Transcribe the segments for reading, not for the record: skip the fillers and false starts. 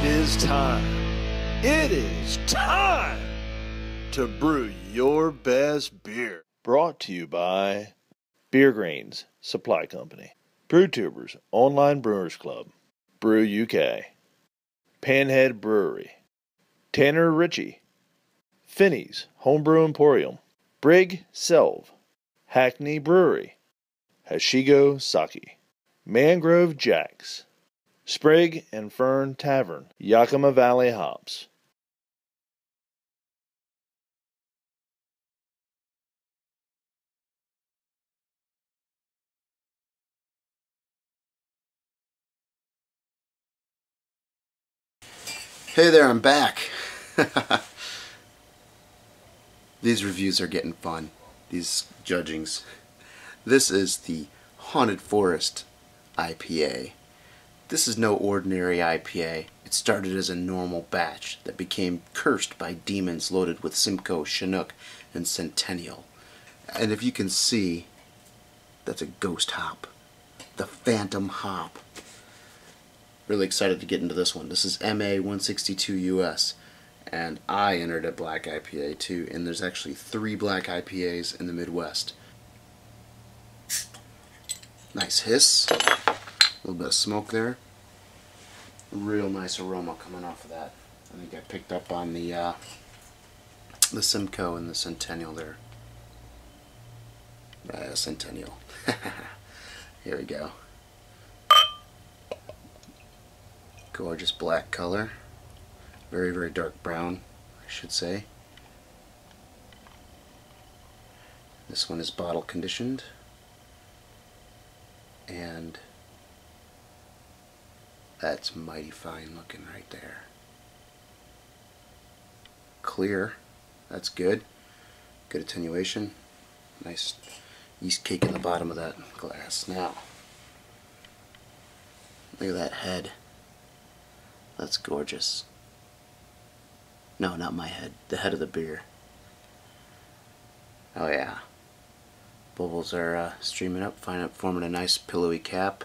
It is time. It is time to brew your best beer. Brought to you by Beer Greens Supply Company, BrewTubers Online Brewers Club, Brew UK, Panhead Brewery, Tanner Ritchie, Finney's Homebrew Emporium, Brig Selv, Hackney Brewery, Hashigo Sake, Mangrove Jacks, Sprig and Fern Tavern, Yakima Valley Hops. Hey there, I'm back. These reviews are getting fun. These judgings. This is the Haunted Forest IPA. This is no ordinary IPA. It started as a normal batch that became cursed by demons loaded with Simcoe, Chinook, and Centennial. And if you can see, that's a ghost hop. The Phantom Hop. Really excited to get into this one. This is MA162US, and I entered a black IPA too, and there's actually 3 black IPAs in the Midwest. Nice hiss, a little bit of smoke there. Real nice aroma coming off of that. I think I picked up on the Simcoe and the Centennial there. Centennial. Here we go. Gorgeous black color. Very, very dark brown, I should say. This one is bottle conditioned. And that's mighty fine looking right there. Clear. That's good. Good attenuation. Nice yeast cake in the bottom of that glass. Now, look at that head. That's gorgeous. No, not my head. The head of the beer. Oh yeah. Bubbles are streaming up, forming a nice pillowy cap.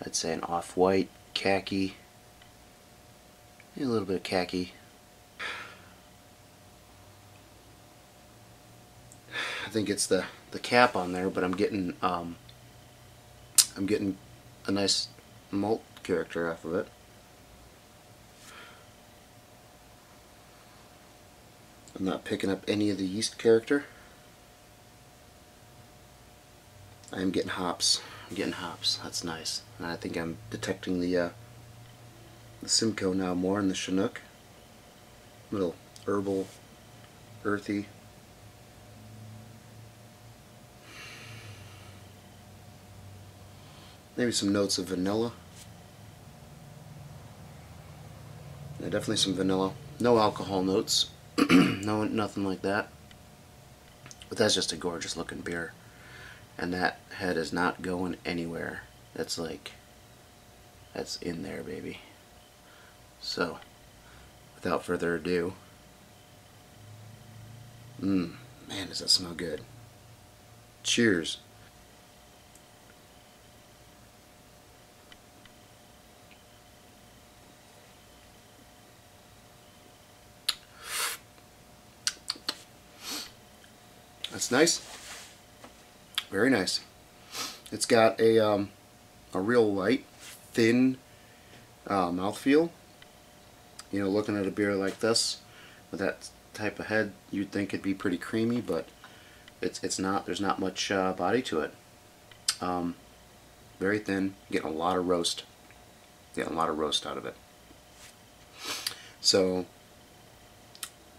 I'd say an off-white, khaki. A little bit of khaki. I think it's the cap on there, but I'm getting a nice malt character off of it. I'm not picking up any of the yeast character. I'm getting hops. I'm getting hops. That's nice. And I think I'm detecting the Simcoe now more in the Chinook. Little herbal, earthy. Maybe some notes of vanilla. Yeah, definitely some vanilla. No alcohol notes. No, nothing like that. But that's just a gorgeous looking beer. And that head is not going anywhere. That's in there, baby. So, without further ado, man, does that smell good. Cheers. That's nice. Very nice. It's got a real light, thin mouthfeel. You know, looking at a beer like this with that type of head, you'd think it'd be pretty creamy, but it's not. There's not much body to it. Very thin. Getting a lot of roast. Getting a lot of roast out of it. So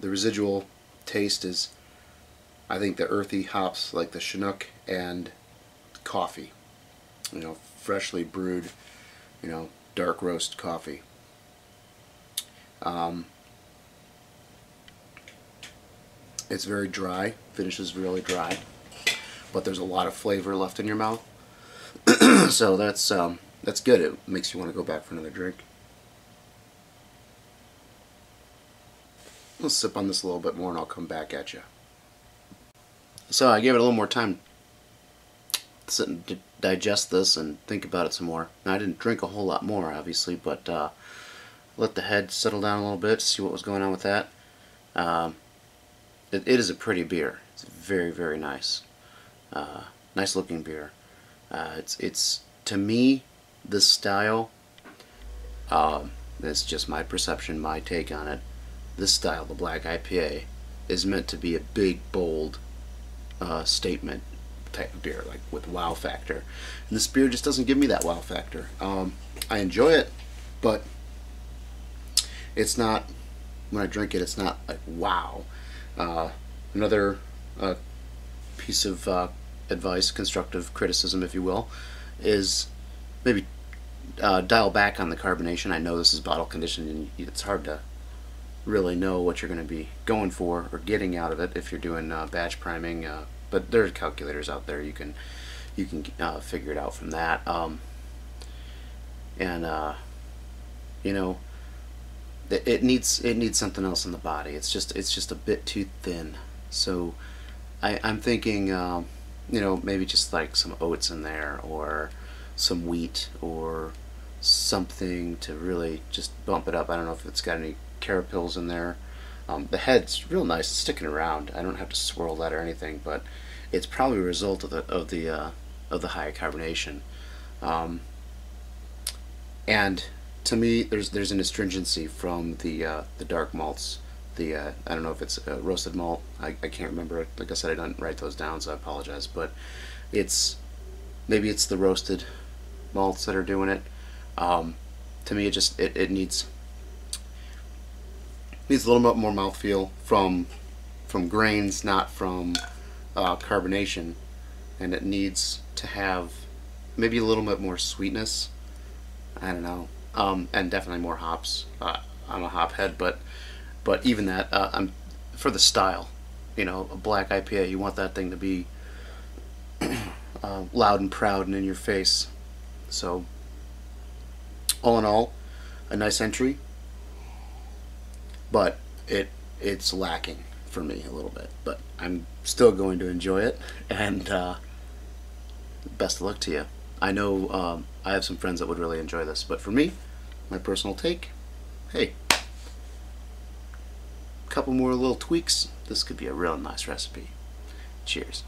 the residual taste is, I think, the earthy hops like the Chinook and coffee. You know, freshly brewed, you know, dark roast coffee. It's very dry, finishes really dry, but there's a lot of flavor left in your mouth. So that's good. It makes you want to go back for another drink. Let's sip on this a little bit more and I'll come back at you. So I gave it a little more time to sit and digest this and think about it some more. Now, I didn't drink a whole lot more, obviously, but let the head settle down a little bit to see what was going on with that. It is a pretty beer. It's very, very nice. Nice looking beer. It's to me, this style, it's just my perception, my take on it. This style, the black IPA, is meant to be a big, bold statement type of beer, like with wow factor. And this beer just doesn't give me that wow factor. I enjoy it, but it's not, when I drink it, it's not like wow. Another piece of advice, constructive criticism if you will, is maybe dial back on the carbonation. I know this is bottle conditioned and it's hard to really know what you're going to be going for or getting out of it if you're doing batch priming, but there are calculators out there, you can figure it out from that. You know, it needs something else in the body. It's just a bit too thin. So I'm thinking, you know, maybe just like some oats in there, or some wheat, or something to really just bump it up. I don't know if it's got any carapils in there. The head's real nice, it's sticking around. I don't have to swirl that or anything, but it's probably a result of the high carbonation. And to me, there's an astringency from the dark malts. I don't know if it's a roasted malt. I can't remember it. Like I said, I didn't write those down, so I apologize. But maybe it's the roasted malts that are doing it. To me, it needs a little bit more mouthfeel from grains, not from carbonation, and it needs to have maybe a little bit more sweetness. I don't know, and definitely more hops. I'm a hop head, but even that, I'm for the style. You know, a black IPA, you want that thing to be loud and proud and in your face. So, all in all, a nice entry, but it's lacking for me a little bit. But I'm still going to enjoy it, and best of luck to you. I know I have some friends that would really enjoy this, but for me, my personal take, hey, a couple more little tweaks, this could be a real nice recipe. Cheers.